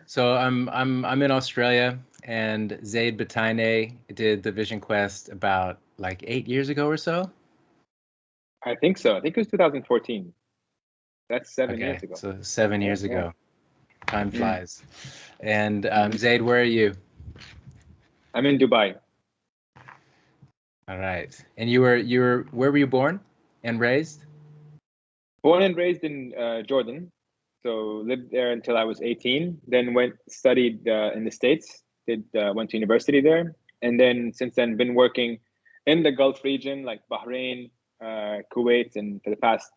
So I'm in Australia, and Zeid Bataineh did the Vision Quest about like 8 years ago or so. I think so. I think it was 2014. That's 7 years Okay, ago. so 7 years Yeah. ago. Time Mm. flies. And Mhm. Zaid, where are you? I'm in Dubai. All right. And you were where were you born and raised? Born and raised in Jordan. So lived there until I was 18. Then went studied in the States. Did went to university there, and then since then been working in the Gulf region, like Bahrain, Kuwait, and for the past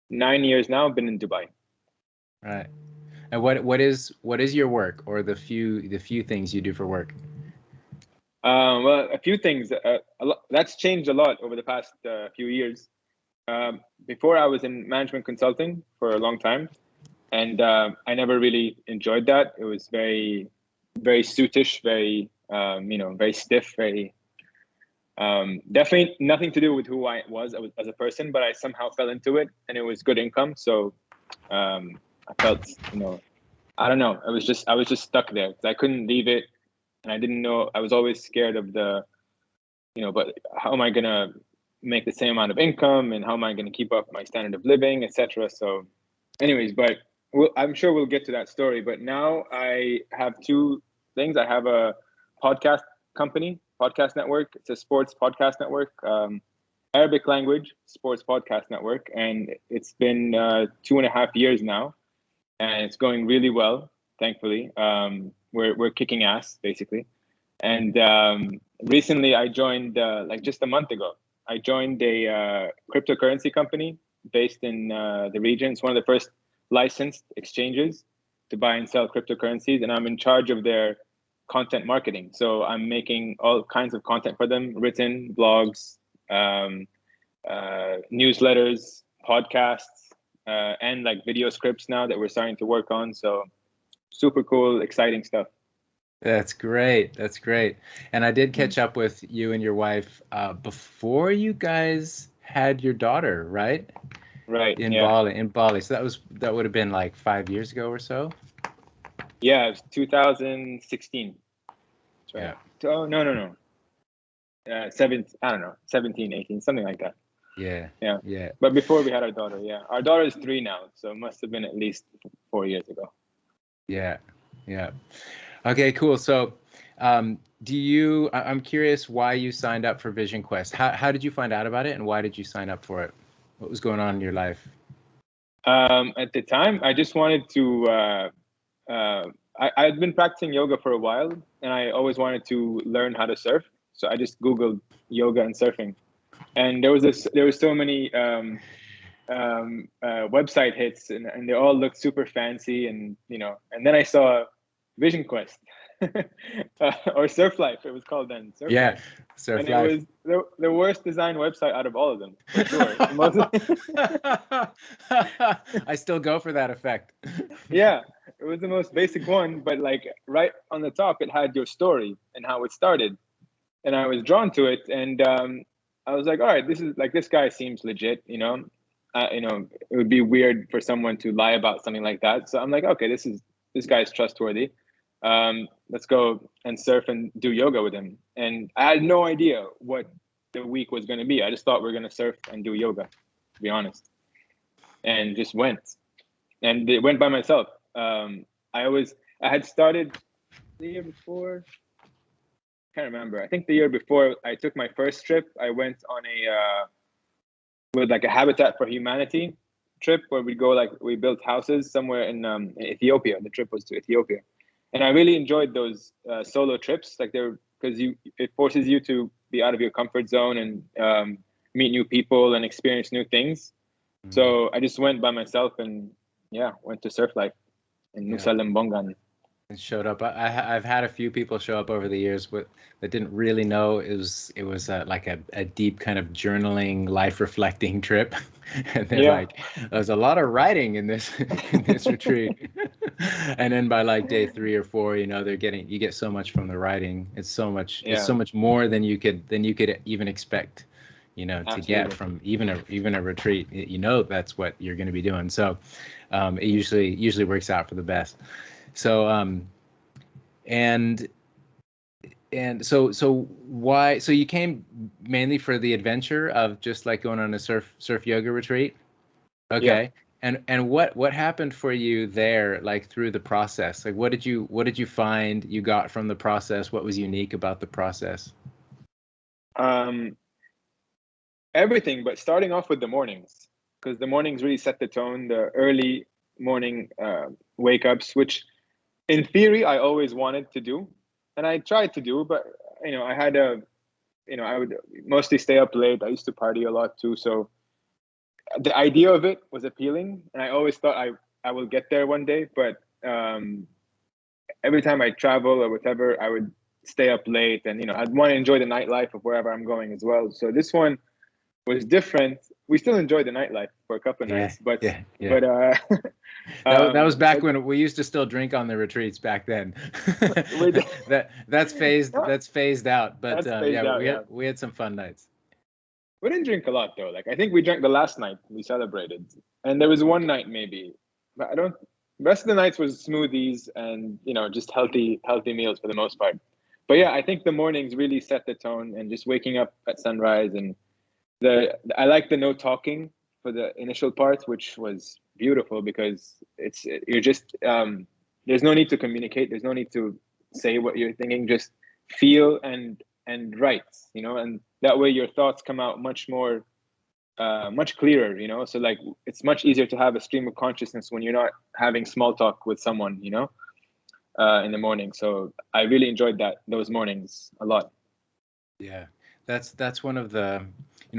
9 years now, I've been in Dubai. Right. And what is your work, or the few things you do for work? Well, a few things. That's changed a lot over the past few years. Before I was in management consulting for a long time, and I never really enjoyed that. It was very, very suitish, very very stiff, very definitely nothing to do with who I was as a person, but I somehow fell into it, and it was good income. So I felt, I don't know. I was just stuck there. I couldn't leave it, and I didn't know. I was always scared of but how am I gonna make the same amount of income, and how am I gonna keep up my standard of living, etc. So, anyways, but I'm sure we'll get to that story. But now I have two things. I have a podcast company, podcast network. It's a sports podcast network, Arabic language sports podcast network, and it's been 2.5 years now, and it's going really well. Thankfully, we're kicking ass basically. And recently, I joined like just a month ago. I joined a cryptocurrency company based in the region. It's one of the first licensed exchanges to buy and sell cryptocurrencies, and I'm in charge of their content marketing. So I'm making all kinds of content for them: written blogs, newsletters, podcasts, and like video scripts now that we're starting to work on. So super cool, exciting stuff. That's great. That's great. And I did Mm. catch up with you and your wife before you guys had your daughter, right? Right. In Yeah. Bali, in Bali. So that would have been like 5 years ago or so. Yeah. It was 2016. That's right. Yeah. Oh, no, no, no. 17, I don't know, 17, 18, something like that. Yeah. Yeah. Yeah. But before we had our daughter, yeah. Our daughter is 3 now. So it must have been at least 4 years ago. Yeah. Yeah. Okay, cool. So, I'm curious why you signed up for Vision Quest. How did you find out about it, and why did you sign up for it? What was going on in your life? At the time, I just wanted to, I'd been practicing yoga for a while, and I always wanted to learn how to surf. So I just Googled yoga and surfing. And there was so many website hits, and they all looked super fancy, and then I saw Vision Quest or Surf Life. It was called then Surf Yeah, Life, Surf and it Life. was the worst designed website out of all of them for sure. I still go for that effect. Yeah, it was the most basic one, but like right on the top, it had your story and how it started, and I was drawn to it, and I was like, all right, this guy seems legit, it would be weird for someone to lie about something like that. So I'm like, okay, this guy's trustworthy. Let's go and surf and do yoga with him. And I had no idea what the week was going to be. I just thought we are going to surf and do yoga, to be honest, and just went. And it went by myself. I had started the year before. Can't remember. I think the year before I took my first trip, I went on with like a Habitat for Humanity trip where we built houses somewhere in Ethiopia. The trip was to Ethiopia, and I really enjoyed those solo trips. Like because it forces you to be out of your comfort zone and meet new people and experience new things. So I just went by myself and went to Surf Life in Yeah. Nusa Lembongan. It showed up. I've had a few people show up over the years that didn't really know it was like a deep kind of journaling, life reflecting trip, and they're Yeah, like, there's a lot of writing in this in this retreat, and then by like day 3 or 4, you get so much from the writing. It's so much yeah, more than you could even expect, to get from even a retreat. That's what you're going to be doing. So it usually works out for the best. So and so why? So you came mainly for the adventure of just like going on a surf yoga retreat? Okay. Yeah. And what happened for you there, like through the process? Like what did you find you got from the process? What was unique about the process? Everything, but starting off with the mornings, because the mornings really set the tone. The early morning wake ups, which in theory I always wanted to do, and I tried to do, but I had I would mostly stay up late. I used to party a lot too, so the idea of it was appealing, and I always thought I will get there one day. But every time I travel or whatever, I would stay up late, and I'd want to enjoy the nightlife of wherever I'm going as well. So this one was different. We still enjoyed the nightlife for a couple of nights, but that was back when we used to still drink on the retreats back then. that's phased out, but we had some fun nights. We didn't drink a lot though. Like I think we drank the last night we celebrated, and there was one night maybe, but I don't. The rest of the nights was smoothies and just healthy meals for the most part. But yeah, I think the mornings really set the tone, and just waking up at sunrise, and I like the no talking for the initial part, which was beautiful because you're just there's no need to communicate, there's no need to say what you're thinking, just feel and write, and that way your thoughts come out much more much clearer, so like it's much easier to have a stream of consciousness when you're not having small talk with someone, in the morning. So I really enjoyed those mornings a lot. Yeah, that's one of the,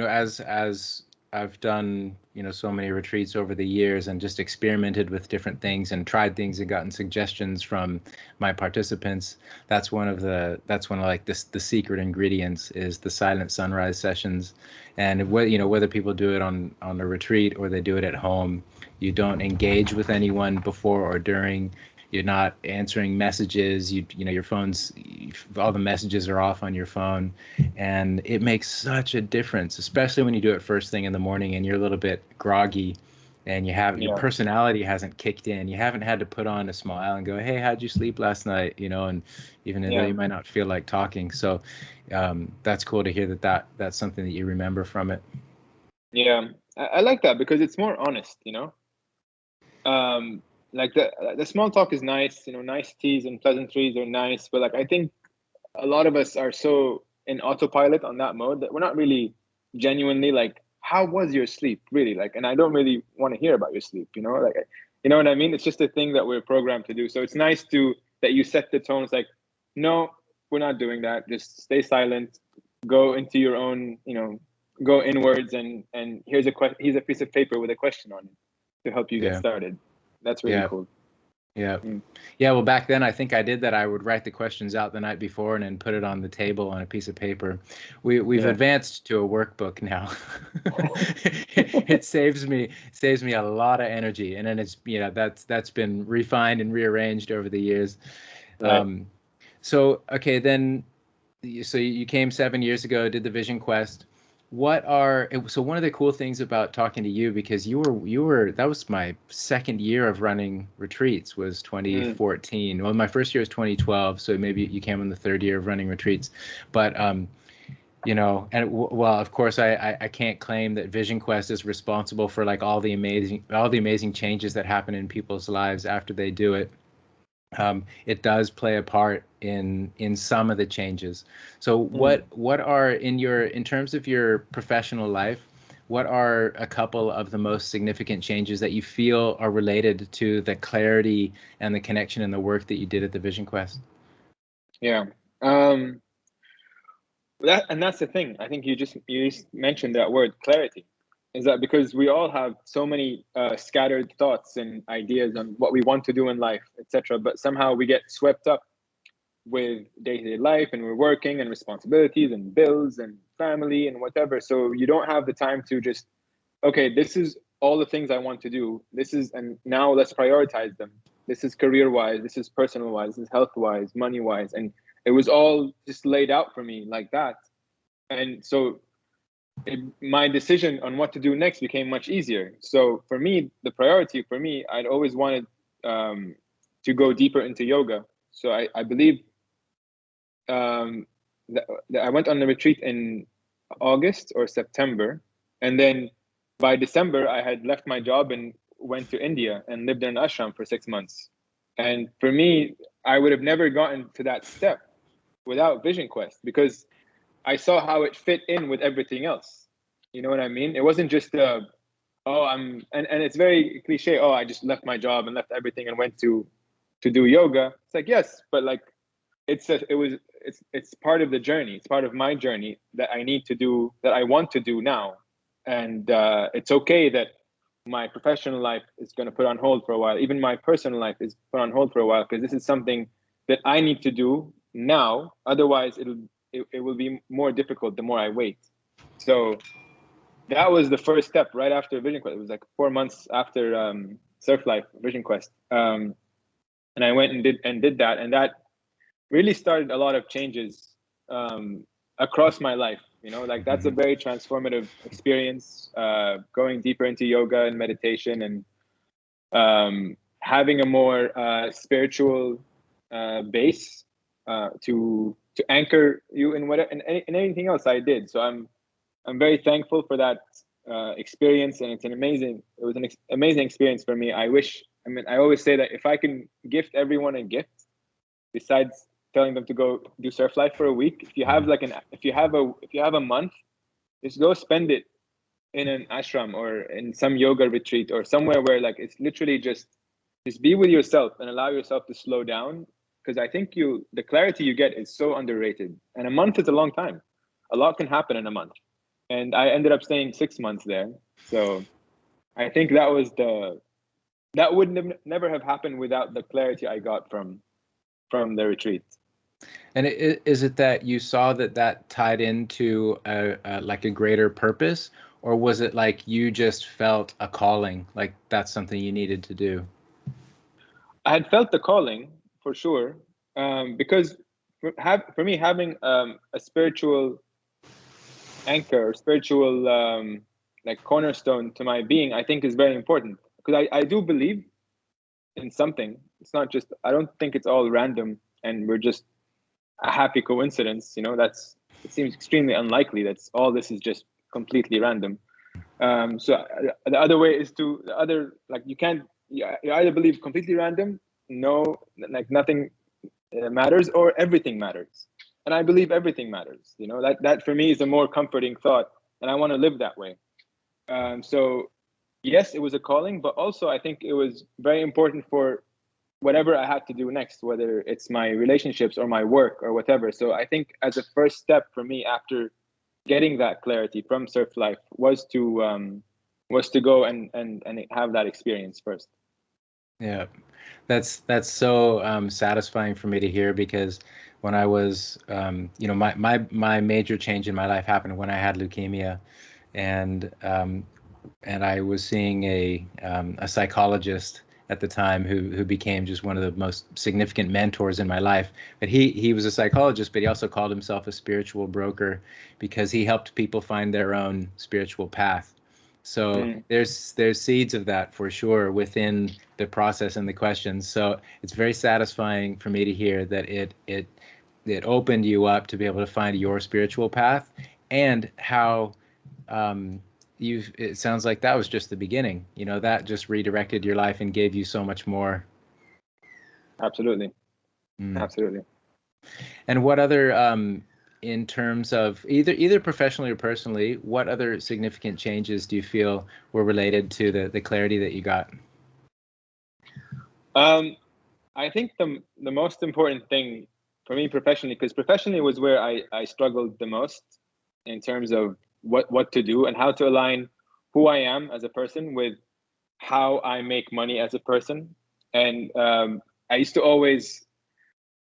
as I've done, so many retreats over the years and just experimented with different things and tried things and gotten suggestions from my participants. That's one of like the secret ingredients is the silent sunrise sessions. And whether people do it on a retreat or they do it at home, you don't engage with anyone before or during. You're not answering messages. Your phone's, all the messages are off on your phone, and it makes such a difference, especially when you do it first thing in the morning and you're a little bit groggy, and your personality hasn't kicked in. You haven't had to put on a smile and go, "Hey, how'd you sleep last night?" And even though you might not feel like talking. So that's cool to hear that's something that you remember from it. Yeah, I like that because it's more honest. Like the small talk is nice, niceties and pleasantries are nice, but like I think a lot of us are so in autopilot on that mode that we're not really genuinely like, how was your sleep really, like, and I don't really want to hear about your sleep, like, you know what I mean? It's just a thing that we're programmed to do. So it's nice that you set the tone. It's like, no, we're not doing that, just stay silent, go into your own, go inwards, and here's a piece of paper with a question on it to help you get started. That's really cool. Yeah. Yeah. Well, back then, I think I did that. I would write the questions out the night before and then put it on the table on a piece of paper. We've advanced to a workbook now. It saves me a lot of energy, and then it's that's been refined and rearranged over the years. Right. So then you came 7 years ago, did the Vision Quest. So one of the cool things about talking to you, because you were that was my second year of running retreats, was 2014. Well, my first year was 2012, so maybe you came in the third year of running retreats. But of course I can't claim that VysionQuest is responsible for like all the amazing changes that happen in people's lives after they do it. It does play a part in some of the changes. So what are in terms of your professional life, what are a couple of the most significant changes that you feel are related to the clarity and the connection and the work that you did at the Vision Quest? Yeah. That's the thing. I think you just mentioned that word, clarity. Is that because we all have so many scattered thoughts and ideas on what we want to do in life, etc. But somehow we get swept up with day-to-day life, and we're working and responsibilities and bills and family and whatever. So you don't have the time to just, okay, this is all the things I want to do. And now let's prioritize them. This is career-wise, this is personal-wise, this is health-wise, money-wise. And it was all just laid out for me like that. And so my decision on what to do next became much easier. So for me, the priority for me, I'd always wanted to go deeper into yoga. So I believe that I went on the retreat in August or September, and then by December I had left my job and went to India and lived in an ashram for 6 months. And for me, I would have never gotten to that step without VysionQuest, because I saw how it fit in with everything else. You know what I mean? It wasn't just and it's very cliche. Oh, I just left my job and left everything and went to do yoga. It's like, yes, but like it's part of the journey. It's part of my journey that I need to do, that I want to do now. And it's okay that my professional life is going to put on hold for a while. Even my personal life is put on hold for a while, because this is something that I need to do now. Otherwise, it will be more difficult the more I wait. So that was the first step right after VysionQuest. It was like 4 months after Surf Life VysionQuest, and I went and did that, and that really started a lot of changes across my life. You know, like that's a very transformative experience. Going deeper into yoga and meditation, and having a more spiritual base to anchor you in whatever in anything else I did. So I'm very thankful for that experience, and it was an amazing experience for me. I always say that if I can gift everyone a gift, besides telling them to go do surf life for a week, if you have a month, just go spend it in an ashram or in some yoga retreat or somewhere where like it's literally just be with yourself and allow yourself to slow down. Because I think the clarity you get is so underrated, and a month is a long time. A lot can happen in a month, and I ended up staying 6 months there. So I think that would never have happened without the clarity I got from the retreat. And is it that you saw that tied into like a greater purpose, or was it like you just felt a calling, like that's something you needed to do? I had felt the calling for sure, because for me, having a spiritual anchor, spiritual like cornerstone to my being, I think is very important, because I do believe in something. It's not just, I don't think it's all random and we're just a happy coincidence. You know, it seems extremely unlikely that all this is just completely random. So the other way is like you can't, you either believe completely random, no, like nothing matters, or everything matters. And I believe everything matters. You know, that for me is a more comforting thought, and I want to live that way. So yes, it was a calling, but also I think it was very important for whatever I had to do next, whether it's my relationships or my work or whatever. So I think as a first step for me after getting that clarity from Surf Life was to go and have that experience first. Yeah, that's so satisfying for me to hear, because when I was, my major change in my life happened when I had leukemia, and I was seeing a psychologist at the time who became just one of the most significant mentors in my life. But he was a psychologist, but he also called himself a spiritual broker, because he helped people find their own spiritual path. So there's seeds of that for sure within the process and the questions. So it's very satisfying for me to hear that it opened you up to be able to find your spiritual path, and how it sounds like that was just the beginning. You know, that just redirected your life and gave you so much more. Absolutely. Absolutely. And what other in terms of either professionally or personally, what other significant changes do you feel were related to the clarity that you got? I think the most important thing for me professionally, because professionally was where I struggled the most in terms of what to do and how to align who I am as a person with how I make money as a person. And I used to always,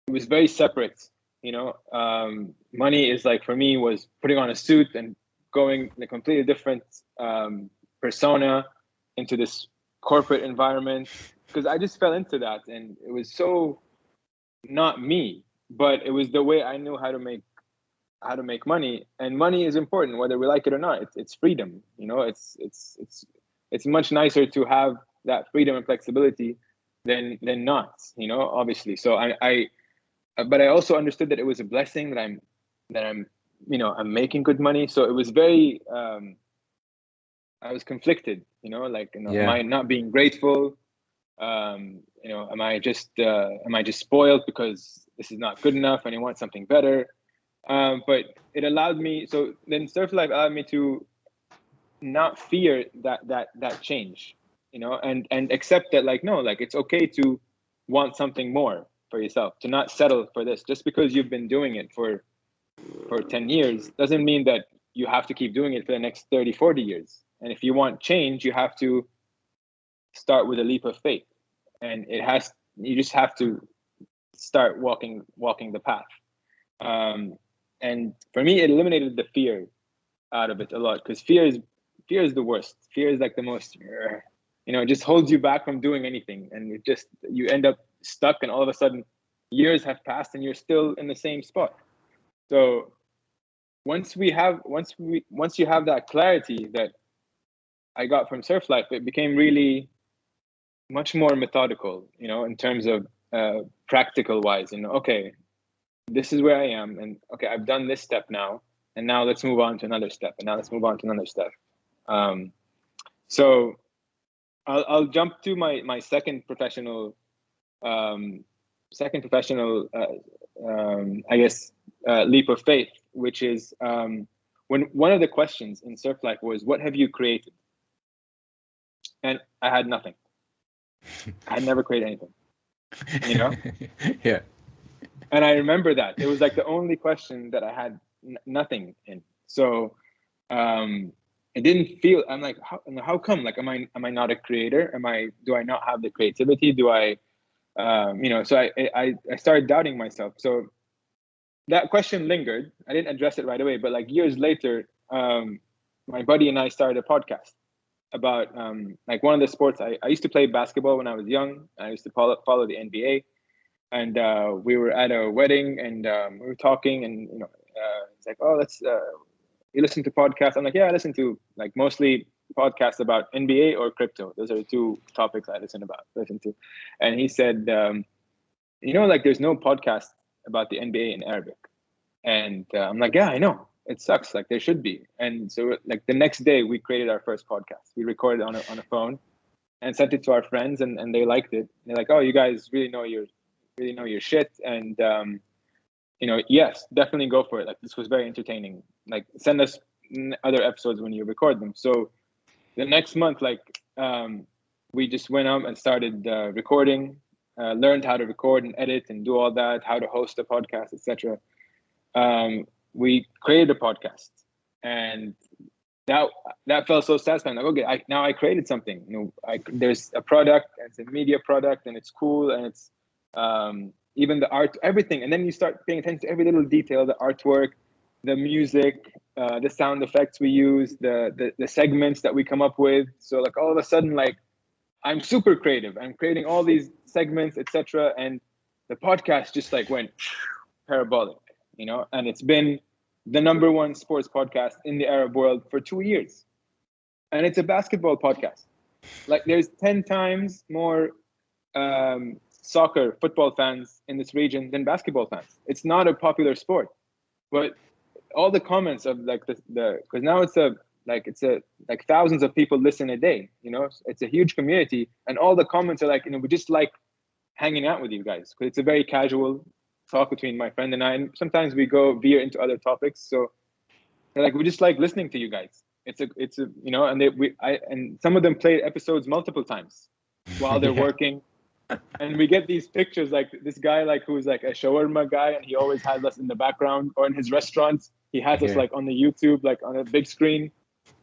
it was very separate, you know. Money is like, for me, was putting on a suit and going in a completely different persona into this corporate environment, because I just fell into that, and it was so not me, but it was the way I knew how to make how to make money, and money is important whether we like it or not. It's freedom, you know. It's much nicer to have that freedom and flexibility than not, you know, obviously. So but I also understood that it was a blessing that I'm you know, I'm making good money. So it was very I was conflicted, you know, like, you know, am Yeah. I not being grateful? You know, am I just spoiled because this is not good enough and I want something better? But it allowed me, so then surf life allowed me to not fear that change, you know, and accept that, like, no, like, it's okay to want something more for yourself, to not settle for this. Just because you've been doing it for 10 years doesn't mean that you have to keep doing it for the next 30, 40 years. And if you want change, you have to start with a leap of faith, and you just have to start walking the path. And for me, it eliminated the fear out of it a lot, because fear is the worst. Fear is like the most, you know, it just holds you back from doing anything, and you end up stuck, and all of a sudden years have passed and you're still in the same spot. So once you have that clarity that I got from surf life, it became really much more methodical, you know, in terms of practical wise. You know, okay, this is where I am, and okay, I've done this step now, and now let's move on to another step, and now let's move on to another step. So I'll jump to my second professional, I guess, leap of faith, which is when one of the questions in surf life was, "What have you created?" And I had nothing. I had never created anything, you know? Yeah. And I remember that. It was like the only question that I had nothing in. So it didn't feel, I'm like, how come? Like, am I not a creator? Do I not have the creativity? Do I, you know, so I started doubting myself. So that question lingered. I didn't address it right away, but like years later, my buddy and I started a podcast about like one of the sports. I used to play basketball when I was young. I used to follow the NBA, and we were at a wedding, and we were talking, and you know, it's like, oh, let's you listen to podcasts. I'm like, yeah, I listen to like mostly podcasts about NBA or crypto. Those are the two topics I listen to. And he said, you know, like, there's no podcast about the NBA in Arabic. And I'm like, yeah, I know. It sucks. Like, there should be. And so, like, the next day we created our first podcast. We recorded on a phone and sent it to our friends, and they liked it. They're like, oh, you guys really know your shit. And you know, yes, definitely go for it. Like, this was very entertaining. Like, send us other episodes when you record them. So the next month, like, we just went out and started recording, learned how to record and edit and do all that, how to host a podcast, etc. We created a podcast, and that felt so satisfying. Like, okay, now I created something. You know, there's a product, and it's a media product, and it's cool, and it's even the art, everything. And then you start paying attention to every little detail: the artwork, the music, the sound effects we use, the segments that we come up with. So like, all of a sudden, like, I'm super creative. I'm creating all these segments, etc. And the podcast just like went parabolic, you know. And it's been the #1 sports podcast in the Arab world for 2 years, and it's a basketball podcast. Like, there's 10 times more football fans in this region than basketball fans. It's not a popular sport, but all the comments of like because now it's like thousands of people listen a day, you know. It's a huge community, and all the comments are like, you know, we just like hanging out with you guys, because it's a very casual talk between my friend and I, and sometimes we veer into other topics. So they're like, we just like listening to you guys. It's a you know, and and some of them play episodes multiple times while they're working. And we get these pictures, like this guy, like, who's like a shawarma guy, and he always has us in the background, or in his restaurants he has us like on the YouTube, like on a big screen,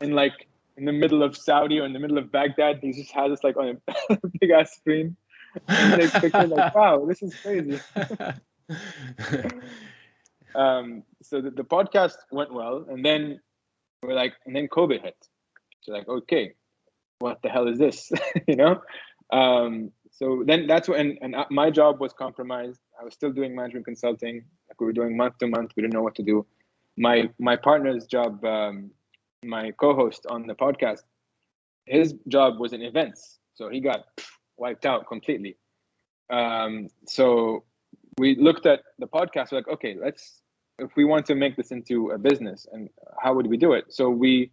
and like in the middle of Saudi or in the middle of Baghdad, he just has us like on a big ass screen, and he takes pictures. Like, wow, this is crazy. So the podcast went well, and then and then COVID hit. So like, okay, what the hell is this? You know. So then that's when, and my job was compromised. I was still doing management consulting. Like, we were doing month to month. We didn't know what to do. my partner's job, my co-host on the podcast, his job was in events, so he got wiped out completely. So we looked at the podcast, we're like, okay, if we want to make this into a business, and how would we do it? So we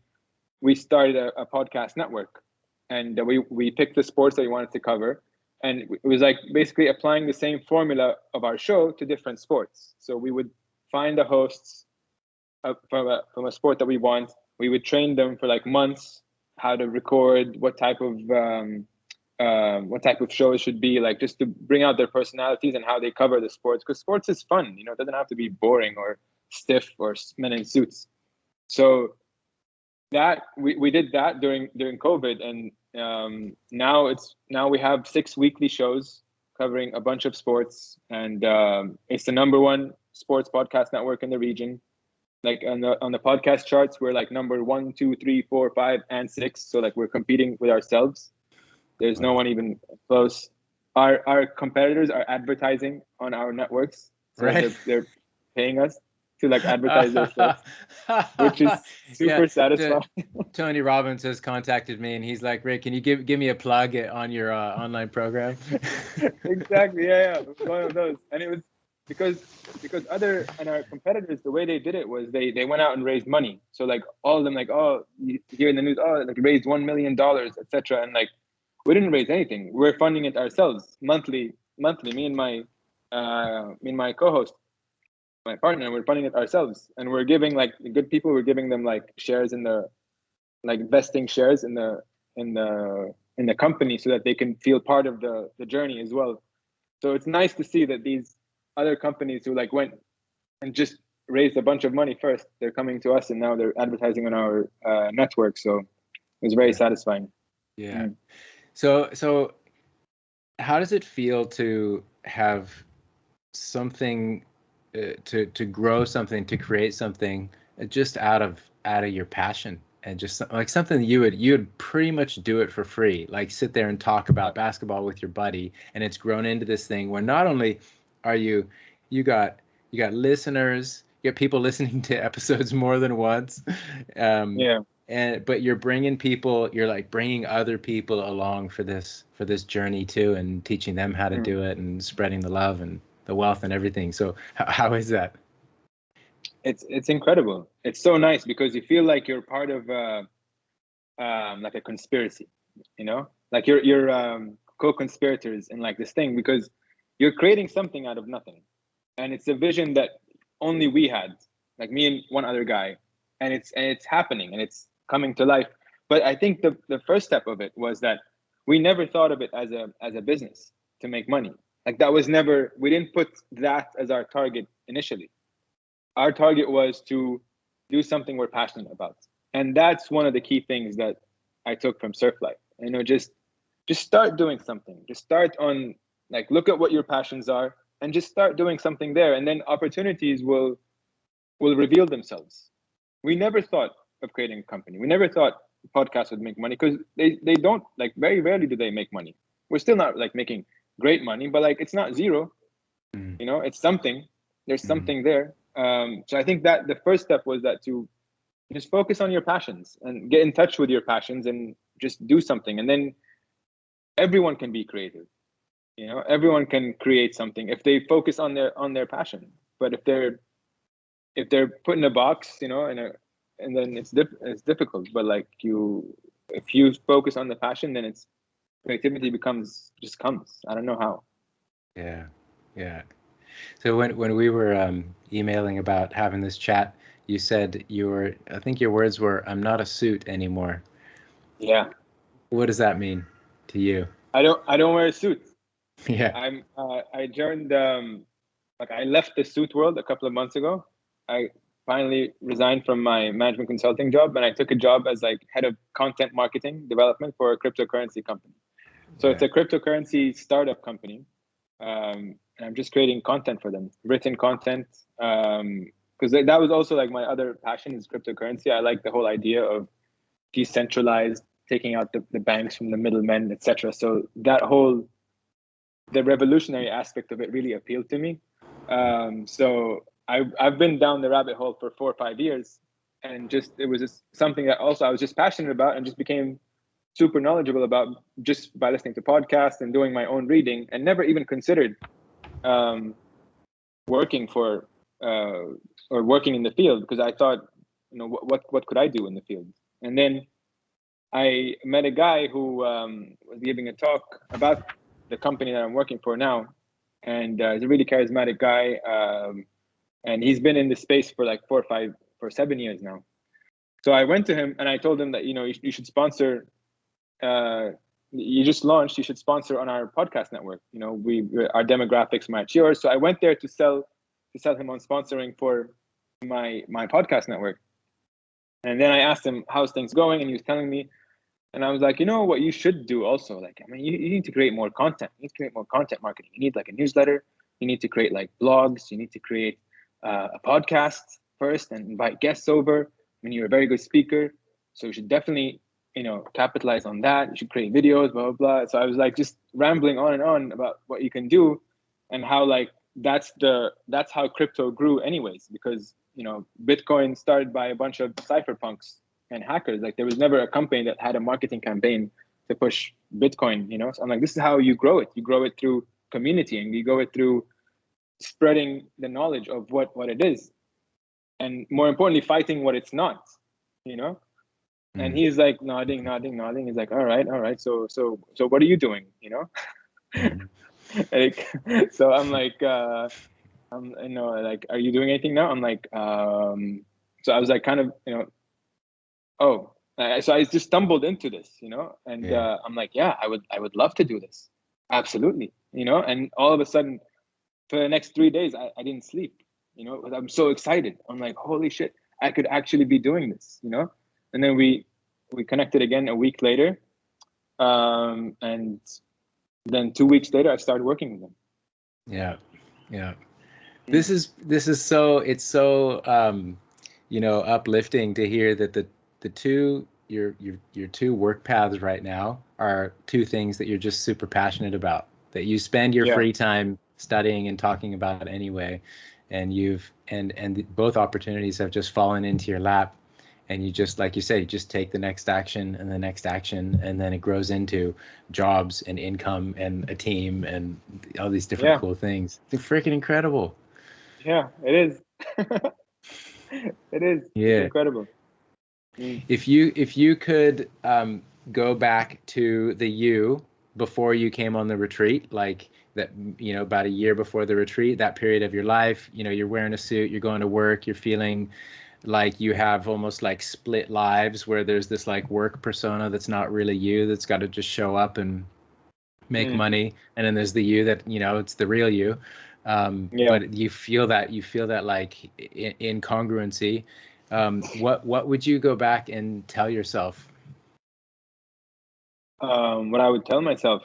started a podcast network, and we picked the sports that we wanted to cover, and it was like basically applying the same formula of our show to different sports. So we would find the hosts from a sport that we want. We would train them for like months, how to record, what type of show it should be, like just to bring out their personalities and how they cover the sports, because sports is fun, it doesn't have to be boring or stiff or men in suits. So that we did that during COVID, and now we have 6 weekly shows covering a bunch of sports, and it's the number one sports podcast network in the region. Like on the podcast charts, we're like number 1, 2, 3, 4, 5, and 6. So like we're competing with ourselves. There's no one even close. Our competitors are advertising on our networks, so right? they're paying us to like advertise their stuff, which is super satisfying. Tony Robbins has contacted me, and he's like, "Rick, can you give me a plug on your online program?" Exactly. Yeah. It was one of those, and it was because our competitors, the way they did it was they went out and raised money. So like all of them, like, oh, you hear in the news, oh, like raised $1 million, etc. And like we didn't raise anything. We're funding it ourselves monthly. Me and my co-host, my partner, we're funding it ourselves, and we're giving like the good people, we're giving them like shares in the, like vesting shares in the company, so that they can feel part of the journey as well. So it's nice to see that these other companies who like went and just raised a bunch of money first, they're coming to us, and now they're advertising on our network. So it was very satisfying. Yeah. So how does it feel to have something, to grow something, to create something just out of your passion, and just like something you would pretty much do it for free, like sit there and talk about basketball with your buddy, and it's grown into this thing where not only are you got listeners, you got people listening to episodes more than once, but you're bringing other people along for this journey too, and teaching them how to do it, and spreading the love and the wealth and everything. So how is that? It's incredible. It's so nice because you feel like you're part of like a conspiracy, like you're co-conspirators in like this thing, because you're creating something out of nothing, and it's a vision that only we had, like me and one other guy, and it's happening, and it's coming to life. But I think the first step of it was that we never thought of it as a business to make money. Like that was never, we didn't put that as our target initially. Our target was to do something we're passionate about. And that's one of the key things that I took from Surf Life. Just start doing something. Just start on, like, look at what your passions are and just start doing something there. And then opportunities will reveal themselves. We never thought of creating a company. We never thought podcasts would make money, because they don't, like, very rarely do they make money. We're still not like making great money, but like it's not zero. It's something. There's something there. So I think that the first step was that to just focus on your passions and get in touch with your passions and just do something. And then everyone can be creative. Everyone can create something if they focus on their passion. But if they're put in a box, and then it's difficult. But like if you focus on the passion, then creativity comes. I don't know how. Yeah. So when we were emailing about having this chat, you said I think your words were, "I'm not a suit anymore." Yeah. What does that mean to you? I don't wear a suit. Yeah. I joined I left the suit world a couple of months ago. I finally resigned from my management consulting job, and I took a job as like head of content marketing development for a cryptocurrency company. So it's a cryptocurrency startup company. And I'm just creating content for them, written content, because that was also like my other passion is cryptocurrency. I like the whole idea of decentralized, taking out the banks from the middlemen, etc. So the revolutionary aspect of it really appealed to me. So I've been down the rabbit hole for 4 or 5 years, and it was just something that also I was just passionate about, and just became super knowledgeable about just by listening to podcasts and doing my own reading, and never even considered working for or working in the field, because I thought, what could I do in the field? And then I met a guy who was giving a talk about the company that I'm working for now, and he's a really charismatic guy, and he's been in the space for like 7 years now. So I went to him and I told him that you should sponsor. You just launched. You should sponsor on our podcast network. Our demographics match yours. So I went there to sell him on sponsoring for my podcast network. And then I asked him how's things going, and he was telling me. And I was like, what you should do also, you need to create more content. You need to create more content marketing. You need like a newsletter. You need to create like blogs. You need to create a podcast first and invite guests over. You're a very good speaker, so you should definitely, capitalize on that. You should create videos, blah, blah, blah. So I was like just rambling on and on about what you can do, and how like that's how crypto grew anyways, because, Bitcoin started by a bunch of cypherpunks and hackers. Like there was never a company that had a marketing campaign to push Bitcoin, So I'm like, this is how you grow it. You grow it through community, and you grow it through spreading the knowledge of what it is. And more importantly, fighting what it's not, And he's like nodding. He's like, all right. So what are you doing, Like, so I'm like, like, are you doing anything now? I'm like, so I was like, kind of, so I just stumbled into this, and I'm like, yeah, I would love to do this. Absolutely. And all of a sudden for the next 3 days, I didn't sleep, because I'm so excited. I'm like, holy shit, I could actually be doing this, And then we connected again a week later. And then 2 weeks later, I started working with them. Yeah. Yeah. This is so, it's so, uplifting to hear that the two, your two work paths right now are two things that you're just super passionate about, that you spend your free time studying and talking about anyway. And both opportunities have just fallen into your lap, and you just, like you say, just take the next action and the next action, and then it grows into jobs and income and a team and all these different cool things. It's freaking incredible. Yeah, it is. It is. Yeah. It's incredible. If you could go back to the you before you came on the retreat, like that, about a year before the retreat, that period of your life, you're wearing a suit, you're going to work, you're feeling like you have almost like split lives, where there's this like work persona that's not really you, that's got to just show up and make money, and then there's the you that, it's the real you. But you feel that like incongruency. What would you go back and tell yourself? What I would tell myself,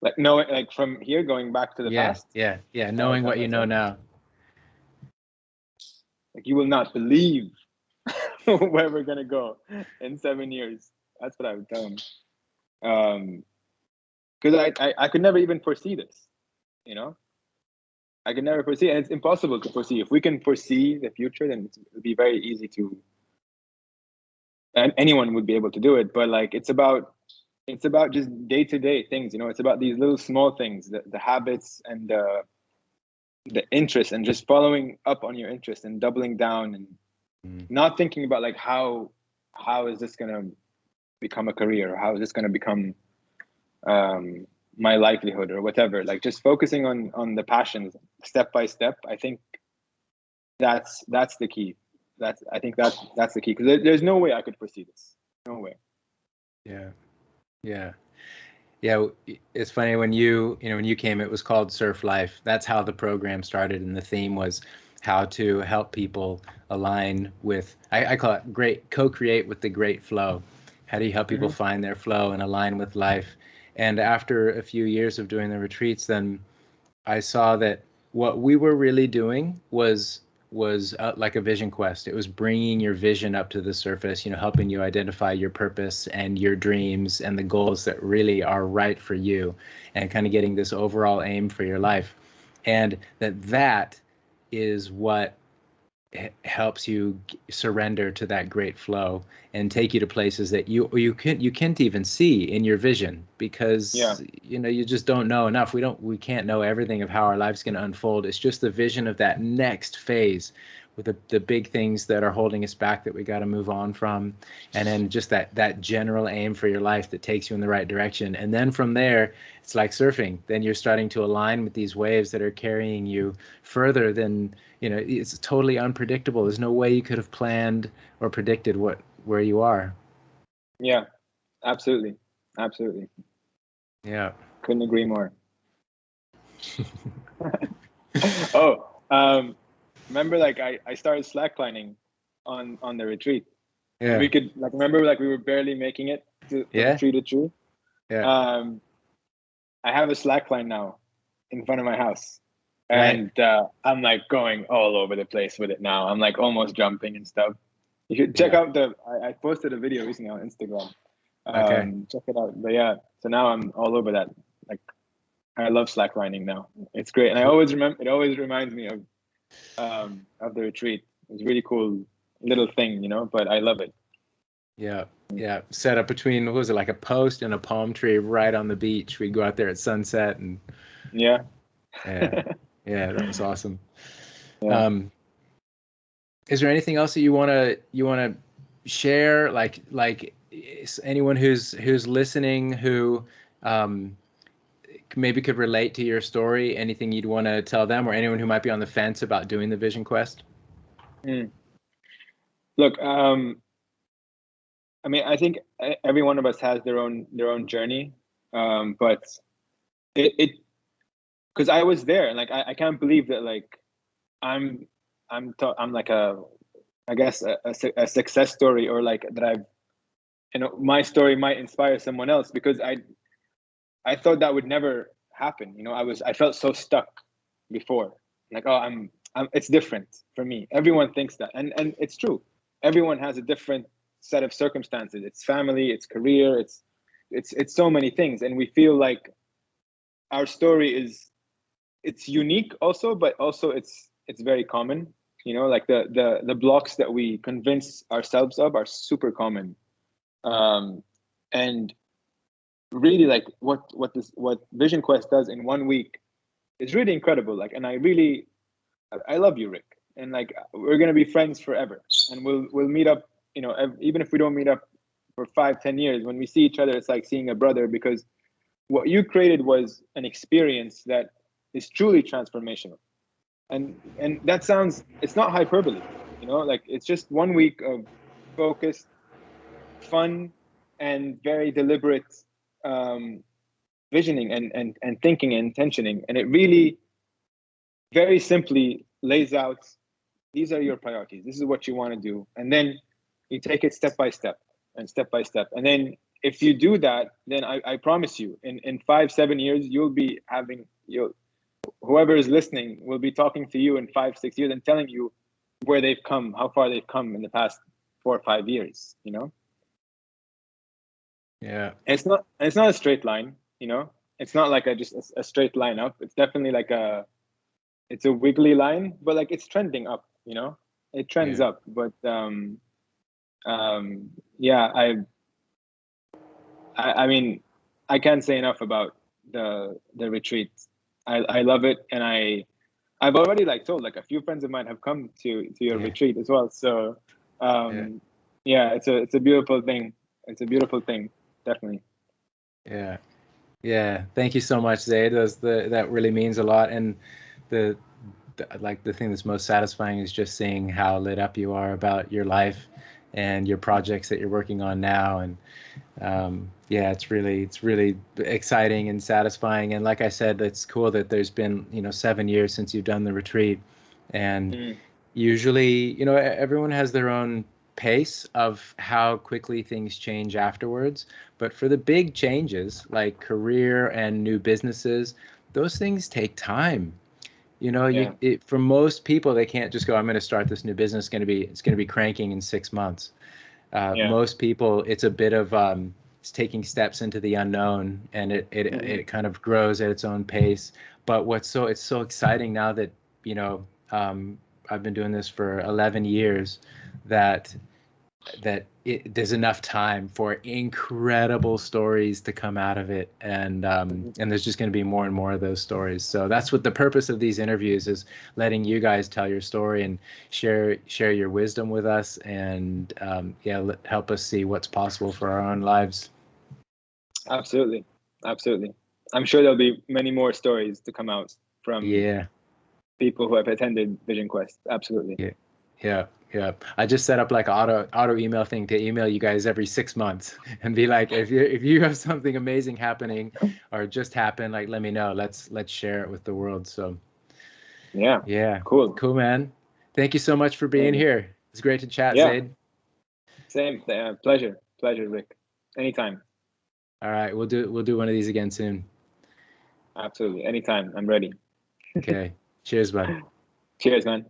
like from here going back to the past. Yeah. Knowing what you know now. Like, you will not believe where we're gonna go in 7 years. That's what I would tell him. Because I could never even foresee this, I could never foresee, and it's impossible to foresee. If we can foresee the future, then it'll be very easy to, and anyone would be able to do it. But like, it's about just day-to-day things, it's about these little small things, the habits and the interest, and just following up on your interest and doubling down, and not thinking about like how is this going to become a career, or how is this going to become my livelihood or whatever. Like, just focusing on the passions step by step. I think that's the key. I think that's the key, because there's no way I could foresee this. No way. Yeah. It's funny, when you came, it was called Surf Life. That's how the program started, and the theme was how to help people align with, I call it co-create with the great flow. How do you help people find their flow and align with life? And after a few years of doing the retreats, then I saw that what we were really doing was like a vision quest. It was bringing your vision up to the surface, helping you identify your purpose and your dreams and the goals that really are right for you, and kind of getting this overall aim for your life. and that is what helps you surrender to that great flow and take you to places that you can't even see in your vision, because you just don't know enough. We can't know everything of how our life's going to unfold. It's just the vision of that next phase with the big things that are holding us back that we got to move on from, and then just that general aim for your life that takes you in the right direction. And then from there, it's like surfing. Then you're starting to align with these waves that are carrying you further than, it's totally unpredictable. There's no way you could have planned or predicted where you are. Yeah, absolutely. Absolutely. Yeah. Couldn't agree more. Remember, like I started slacklining on the retreat. Yeah. And we could remember we were barely making it from tree to tree. Yeah. I have a slackline now in front of my house. Right. And I'm going all over the place with it now. I'm almost jumping and stuff. You should check out I posted a video recently on Instagram. Okay. Check it out. But yeah, so now I'm all over that. I love slacklining now. It's great. And I always it always reminds me of the retreat. It's a really cool little thing, but I love it. Yeah. Yeah. Set up between, what was it, like a post and a palm tree right on the beach. We'd go out there at sunset and yeah. Yeah, that was awesome. Yeah. Is there anything else that you want to share? Like anyone who's listening who maybe could relate to your story, anything you'd want to tell them, or anyone who might be on the fence about doing the VysionQuest? Look, I think every one of us has their own journey, but it because I was there, and I can't believe that I'm I guess a success story, or that I've my story might inspire someone else, because I thought that would never happen. I felt so stuck before, it's different for me. Everyone thinks that, and it's true. Everyone has a different set of circumstances. It's family, it's career, it's so many things, and we feel like our story it's unique also, but also it's very common. The blocks that we convince ourselves of are super common, and really what VysionQuest does in 1 week is really incredible. And I love you, Rick, and we're gonna be friends forever, and we'll meet up. Even if we don't meet up for 5-10 years, when we see each other, it's like seeing a brother, because what you created was an experience that is truly transformational. And that sounds, it's not hyperbole, it's just 1 week of focused, fun, and very deliberate visioning and thinking and intentioning. And it really very simply lays out, these are your priorities. This is what you want to do. And then you take it step by step. And then if you do that, then I promise you, in 5-7 years, whoever is listening will be talking to you in 5-6 years and telling you where they've come, how far they've come in the past 4 or 5 years. Yeah. It's not a straight line. It's not just a straight line up. It's definitely it's a wiggly line, but it's trending up. It trends up. But I can't say enough about the retreat. I love it, and I've already told a few friends of mine have come to your retreat as well. So it's a beautiful thing. It's a beautiful thing, definitely. Yeah. Thank you so much, Zeid. That really means a lot. And the thing that's most satisfying is just seeing how lit up you are about your life and your projects that you're working on now. And it's really exciting and satisfying. And like I said, it's cool that there's been 7 years since you've done the retreat. And usually, everyone has their own pace of how quickly things change afterwards. But for the big changes like career and new businesses, those things take time. For most people, they can't just go, I'm going to start this new business. It's going to be cranking in 6 months. Most people, it's a bit of taking steps into the unknown, and it kind of grows at its own pace. But it's so exciting now that, I've been doing this for 11 years, that there's enough time for incredible stories to come out of it, and there's just going to be more and more of those stories. So that's what the purpose of these interviews is, letting you guys tell your story and share your wisdom with us, and help us see what's possible for our own lives. Absolutely. I'm sure there'll be many more stories to come out from people who have attended VysionQuest. Absolutely. Yeah. I just set up like auto email thing to email you guys every 6 months and be like, if you have something amazing happening or just happened, like, let me know. Let's share it with the world. So yeah, cool, man. Thank you so much for being here. It's great to chat, Zeid. Same. Pleasure, Rick. Anytime. All right, we'll do one of these again soon. Absolutely, anytime. I'm ready. Okay. Cheers, bud. Cheers, man.